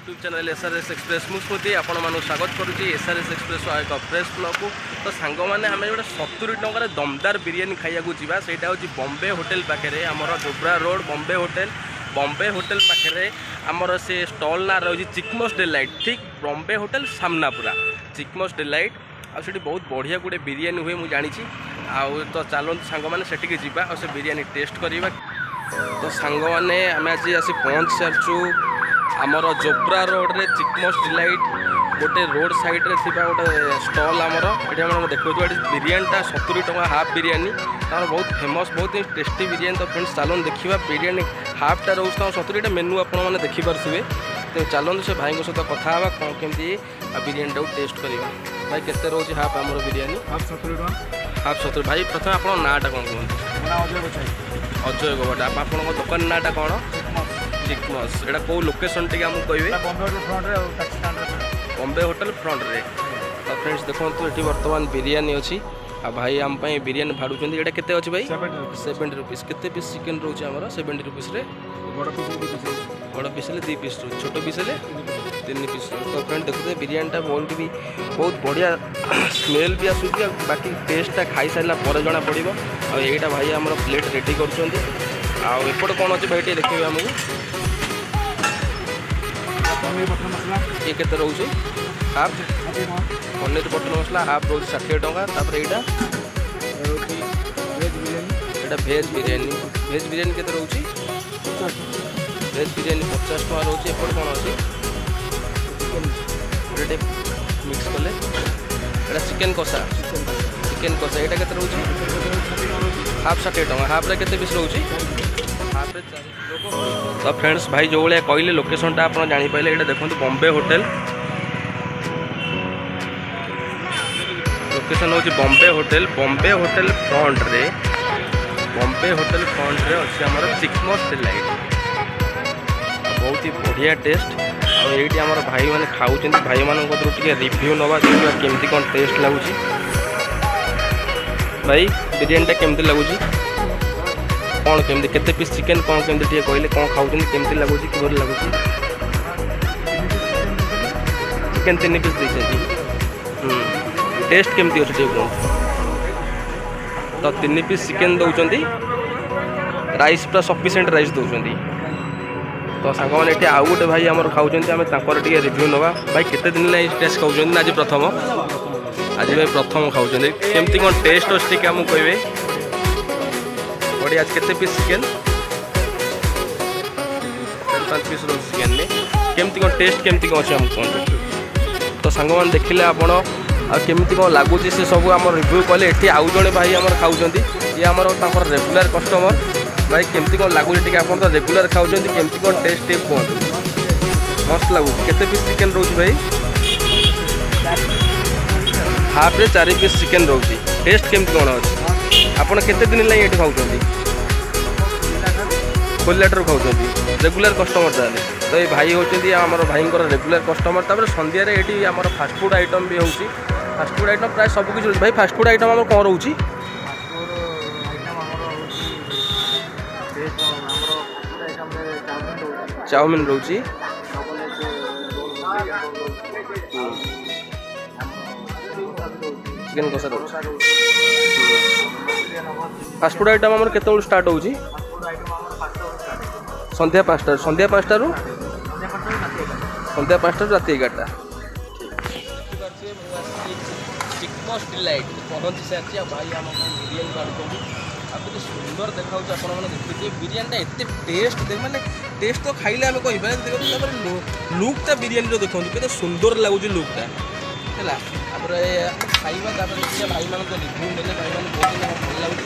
YouTube channel SRS express मु स्मृति आपण मानू स्वागत करुँची एसआरएस एक्सप्रेस एक फ्रेश ब्लॉग को। तो सांग मैंने आम गोटे 70 टकर दमदार बिरियानी खाइबा जावा से बॉम्बे होटेल पाखे आमर जोब्रा रोड बॉम्बे होटेल पाखे आमर से स्टल ना रही चिकमस डिलाइट ठीक बॉम्बे होटेल सामना पूरा चिकमस डिलाइट आठ बहुत बढ़िया गोटे बिरियानी हुए मुझे जानी तो चलते सांग मैंने सेटिक जावा और बिरियानी टेस्ट करवा। तो सांग मैंने आम आज आसी पहुँच सारचु आमर जोब्रा रोड रे चिकमस डिलाइट गोटे रोड साइड रे थिबा गोटे स्टल आमर ये देखो बिरियानीटा 70 टका हाफ बिरियानी तार बहुत फेमस बहुत ही टेस्टी बिरियानी। तो फ्रेंड्स चलन देखा बिरियानी हाफटा रोज 70 मेनू आपने देखिपे तो चलते से भाई सहित कथा कौन केमती बिरियानी टाक टेस्ट करवा। भाई केते रोज हाफ आमर बिरियानी हाफ 70 टका हाफ 70। भाई प्रथम आप नाटा कौन कहते अजय गवटा आप दुकान नाटा कौन चिकमस एटा कौ लोकेशन टी आमको कहे बॉम्बे होटेल फ्रंट रे। तो फ्रेंड्स देखो ये बर्तमान बिरियानी अच्छी आ भाई आम बिरियानी भाड़ुं ये केते अच्छे भाई 70 रुपीस केते पीस चिकेन रोच आमर 70 रुपीस बड़ पीस 2 पीस छोट पीस 3 पीस। तो फ्रेंड देखते बिरियानीटा भी बहुत बढ़िया स्मेल भी आसूँ बाकी टेस्टा खाई सारा पर जना पड़ो। आईटा भाई आम प्लेट रेडी करपट कौन अच्छे भाई टे देखिए आमको ये केते रोचे हाफ पनीर बटर मसला हाफ रोज 60 टका। तापर यहाँ भेज बिरियानी केते रोचे भेज बिरियानी 50 टका रोचे। एपट कौन अच्छे मिक्स कले यहाँ चिकेन कषा यहाँ केते रोचे हाफ 60 टका हाफ रे केते पीस रोचे हाफ रे 4। तो फ्रेंड्स भाई जो भाई कहले लोकेशनटा आप जापारे ये देखो बॉम्बे होटेल लोकेशन हूँ बॉम्बे होटेल फ्रंट रे अच्छे आमर चिकमस डिलाइट बहुत ही बढ़िया टेस्ट। और ये आम भाई मैंने खाऊँ भाई मान रिव्यू नवा केमती कौन टेस्ट लगुच भाई बिरियानीटा केमती लगुच कौन केमती केते पीस चिकेन कौन केमती टे कहले कौन खाऊँ केमती लगुच कि लगुच चिकेन 3 पीस देते टेस्ट केमती अच्छे टे कहूँ। तो 3 पीस चिकेन दौरान राइस पूरा सफिसीयंट राइस दौरान। तो सांग मैंने आउ गोटे भाई आम खाऊँ आम टे रिव्यू नवा भाई केते दिन ला टेस्ट खाऊँ आज प्रथम भाई प्रथम खाऊँ केमती कौन टेस्ट अच्छे टे आमको कहे बढ़िया। आज केते पीस चिकेन 5 पीस रोज चिकेन में केमती कौन टेस्ट केमती कौन अच्छे आमको कहते। तो सांग मैंने देखिले आपण केमती कौन लगुच से सब आम रिव्यू कले ये आउ जड़े भाई आम खाऊँ ये आमर रेगुलर कस्टमर भाई केमती कौन लगुच टे आप तो रेगुलर खाऊँ केमती कौन टेस्ट टे कहते मस्त लगुच केते पीस चिकेन रोच भाई हाफ रे 4 पीस चिकेन रोचे टेस्ट केमती कौन अच्छे आपड़ केते दिन लगे ये खाऊँ खोलाटर खाऊँ रेगुलर कस्टमर ताले। तो ये भाई होती आम भाई रेगुलर कस्टमर तापर संध्यारे ये आम फास्टफुड आइटम भी होची फास्टफुड आइटम प्राय सब किसी भाई फास्टफुड आइटम आम कौन रोची चाउमिन रोची चिकेन कषा रोच फास्टफुड आइटम आम केत स्टार्ट होची संध्या 5टा संध्या 5टा रात 11टा। चिकमस डिलाइट पहुँची सारी भाई आम बिरियानी बांधुଛନ୍ତି आपको सुंदर देखा आपने देखिए बिरियानीटा एत टेस्ट देख मैंने टेस्ट तो खाइले आम कह लुकटा बिरियानी देखो केते सुंदर लगुच लुकटा है खाइबा देखिए भाई मान रिव्यू देते भाई मैंने बहुत भल लगे।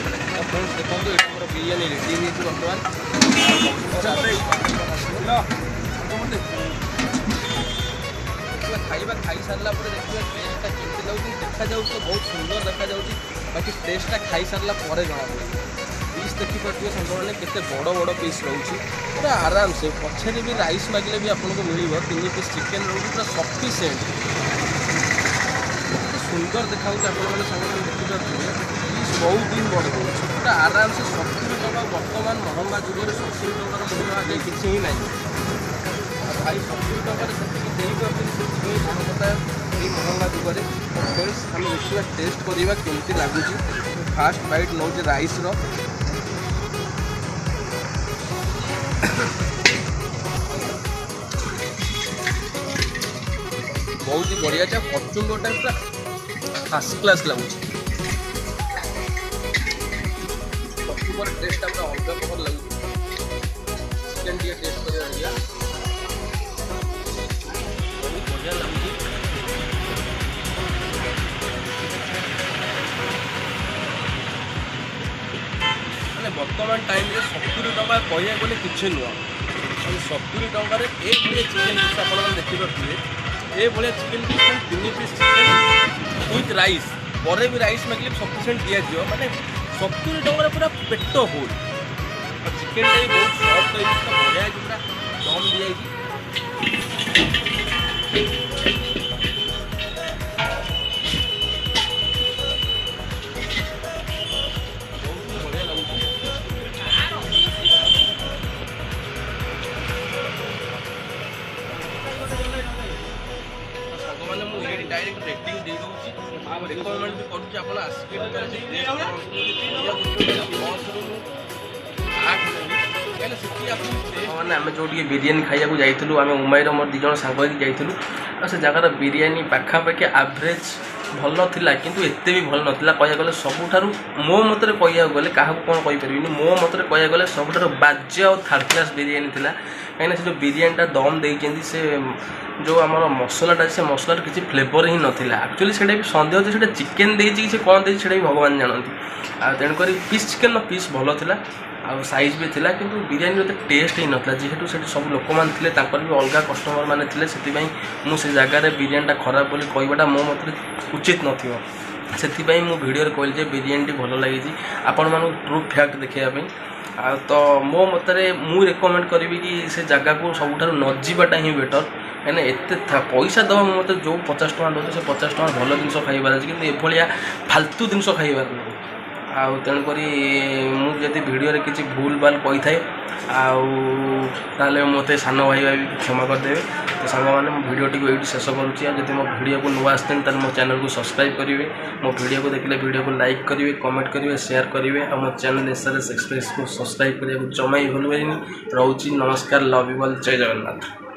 फ्रेंड्स देखो ये बिरियानी रेडी हो बर्तमान खाइबा खाई सारा देखिए टेस्टा केमती लगे देखा तो बहुत सुंदर देखा बाकी टेस्टा खाई सारा पर जना पड़े पीस देखिपे सांगे केते बड़ बड़ पीस रोचे पूरा आराम से पछे भी राइस मागिले भी आपको मिल 3 पीस चिकेन रोचे पूरा सफिसीयंट सुंदर देखा आपने देखिए पीस बहुत दिन बड़ पूरा आराम से 70 टका बर्तमान महंगा जुगे 70 टकर मूल्य आगे किसी ही ना भाई 70 टकर महंगा जुगरे आम देखा टेस्ट करवा केमती लगुच। फास्ट बाइट नौ राइस बहुत ही बढ़िया कचुम्बरटा पूरा फास्ट क्लास लगुच। कचुम्बर टेस्ट पूरा अलग प्रकार लगुच। चिकेन टेस्ट कर बहुत बढ़िया लगुच। मैंने वर्तमान टाइम 70 टଙ୍କା कहया गले किसी नुह। 70 टकर ये चिकेन पीस आप देखिपे ये chicken piece 3 piece chicken with rice पर भी राइस मांगे सफिसीयंट दिज्व मैंने 70 टकर पूरा पेट फुल। चिकेन भी बहुत सफ्ट हो बढ़िया पूरा दम दिखाई डायरेक्ट रेटिंग दे दूँगी रिकमेंड भी करुँच आप मैंने आम जो बिरियानी खाया जाइलु आम उमाईर मोर दिज सांग जाइलु से जगार बिरियानी पाखापाखि एवरेज भल था किंतु एते भी भल नाला कह गले सबुठार मो मतरे कह गले क्या कौन कहीपर मो मतरे कह गले सबुठार बाज्य और थर्ड क्लास बिरियानी था कहीं से जो बिरियानीटा दम देती से जो आम मसलाटा से मसलार किसी फ्लेवर ही नाला एक्चुअली से सन्देह अच्छे से चिकेन देती कि कौन देती से भगवान जानती तेणुक पीस चिकेन पीस भल था आ साइज भी थिला किंतु बिरियानी तो टेस्ट ही नाला जेहेतु से सब लोक मैंने थे भी अलग कस्टमर मैंने थे से मुझे जगार बिरियानीटा खराब बोली कहवाटा मो मत उचित न से भिडियो कहली बिरियानी भल लगी आपण मानू ट्रू फैक्ट देखापी आ तो मो मतरे मु रेकमेंड करी कि से जगह को सबुठार न जावाटा ही बेटर कहीं एत पैसा दवा मत जो 50 टଙ୍କା दौर से 50 टଙ୍କା भल जिन खाइबार अच्छे कि फालतू जिन खाइबार नहीं आउ तेणुक मुझे भिडियो किसी भूल भाल कही थाए आउ मत सान भाई भाई क्षमा करदे। तो सांग मैंने मो भिडियो टी शेष करुँची जब मो भिडियो को नुआ आसते मो चैनल को सब्सक्राइब करेंगे मो भिडियो को देखले भिडियो को लाइक करेंगे कमेंट करेंगे शेयर करेंगे और मो चैनल SRS एक्सप्रेस को सब्सक्राइब करने जमा ही भूल रोची। नमस्कार लव यू ऑल जय जगन्नाथ।